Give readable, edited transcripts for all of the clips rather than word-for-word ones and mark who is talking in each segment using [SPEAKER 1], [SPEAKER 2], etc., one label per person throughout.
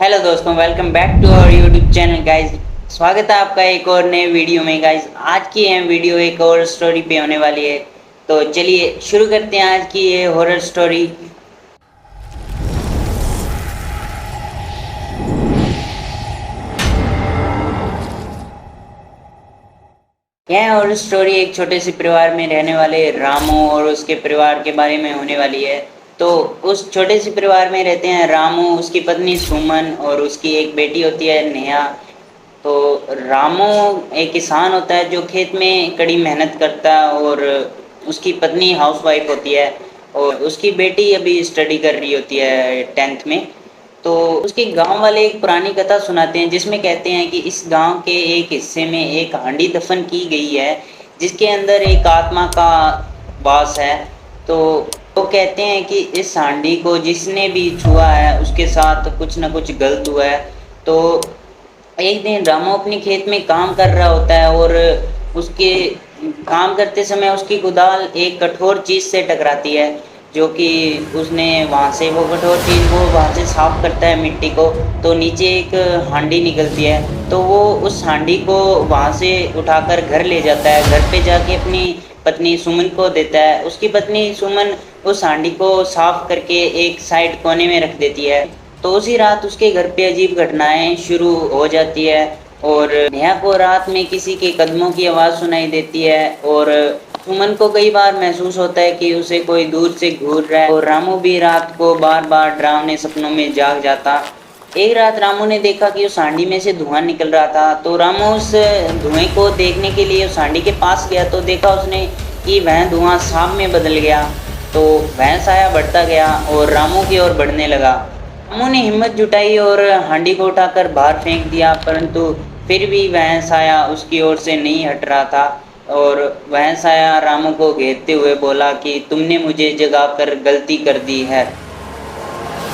[SPEAKER 1] Hello दोस्तों, welcome back to our YouTube channel guys. स्वागत है आपका एक और नए वीडियो में गाइज। आज की ये वीडियो एक और स्टोरी पे होने वाली है, तो चलिए शुरू करते हैं आज की ये हॉरर स्टोरी। यह हॉरर स्टोरी एक छोटे से परिवार में रहने वाले रामू और उसके परिवार के बारे में होने वाली है। तो उस छोटे से परिवार में रहते हैं रामू, उसकी पत्नी सुमन और उसकी एक बेटी होती है नेहा। तो रामू एक किसान होता है जो खेत में कड़ी मेहनत करता है, और उसकी पत्नी हाउसवाइफ होती है, और उसकी बेटी अभी स्टडी कर रही होती है 10th में। तो उसके गांव वाले एक पुरानी कथा सुनाते हैं जिसमें कहते हैं कि इस गांव के एक हिस्से में एक हांडी दफन की गई है जिसके अंदर एक आत्मा का वास है। तो वो कहते हैं कि इस हांडी को जिसने भी छुआ है उसके साथ कुछ ना कुछ गलत हुआ है। तो एक दिन रामू अपने खेत में काम कर रहा होता है, और उसके काम करते समय उसकी कुदाल एक कठोर चीज़ से टकराती है, जो कि उसने वहाँ से वो कठोर चीज़ वो वहाँ से साफ करता है मिट्टी को। तो नीचे एक हांडी निकलती है, तो वो उस हांडी को वहाँ से उठाकर घर ले जाता है। घर पे जाके अपनी पत्नी सुमन को देता है। उसकी पत्नी सुमन उस हांडी को साफ करके एक साइड कोने में रख देती है। तो उसी रात उसके घर पे अजीब घटनाएं शुरू हो जाती है, और नेहा को रात में किसी के कदमों की आवाज़ सुनाई देती है, और सुमन को कई बार महसूस होता है कि उसे कोई दूर से घूर रहा है। और रामू भी रात को बार बार डरावने सपनों में जाग जाता। एक रात रामू ने देखा कि उस हांडी में से धुआं निकल रहा था। तो रामू उस धुएं को देखने के लिए उस हांडी के पास गया, तो देखा उसने कि वह धुआं सांप में बदल गया। तो वह साया बढ़ता गया और रामू की ओर बढ़ने लगा। रामू ने हिम्मत जुटाई और हांडी को उठाकर बाहर फेंक दिया, परंतु फिर भी वह साया उसकी ओर से नहीं हट रहा था। और वह साया रामू को घेरते हुए बोला कि तुमने मुझे जगाकर गलती कर दी है।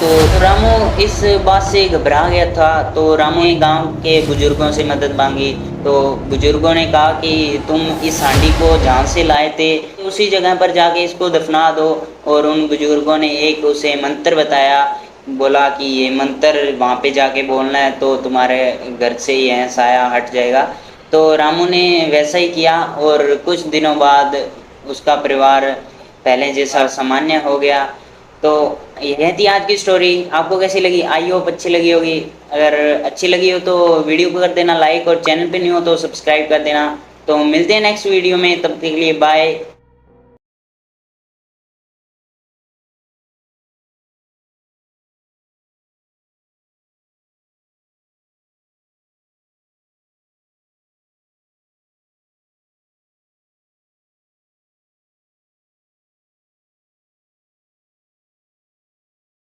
[SPEAKER 1] तो रामू इस बात से घबरा गया था। तो रामू ने गांव के बुजुर्गों से मदद मांगी। तो बुजुर्गों ने कहा कि तुम इस हांडी को जहाँ से लाए थे उसी जगह पर जाके इसको दफना दो। और उन बुजुर्गों ने एक उसे मंत्र बताया, बोला कि ये मंत्र वहाँ पे जाके बोलना है तो तुम्हारे घर से यह साया हट जाएगा। तो रामू ने वैसा ही किया, और कुछ दिनों बाद उसका परिवार पहले जैसा सामान्य हो गया। तो यह थी आज की स्टोरी। आपको कैसी लगी? आई होप अच्छी लगी होगी। अगर अच्छी लगी हो तो वीडियो को कर देना लाइक, और चैनल पे नहीं हो तो सब्सक्राइब कर देना। तो मिलते हैं नेक्स्ट वीडियो में, तब तक के लिए बाय।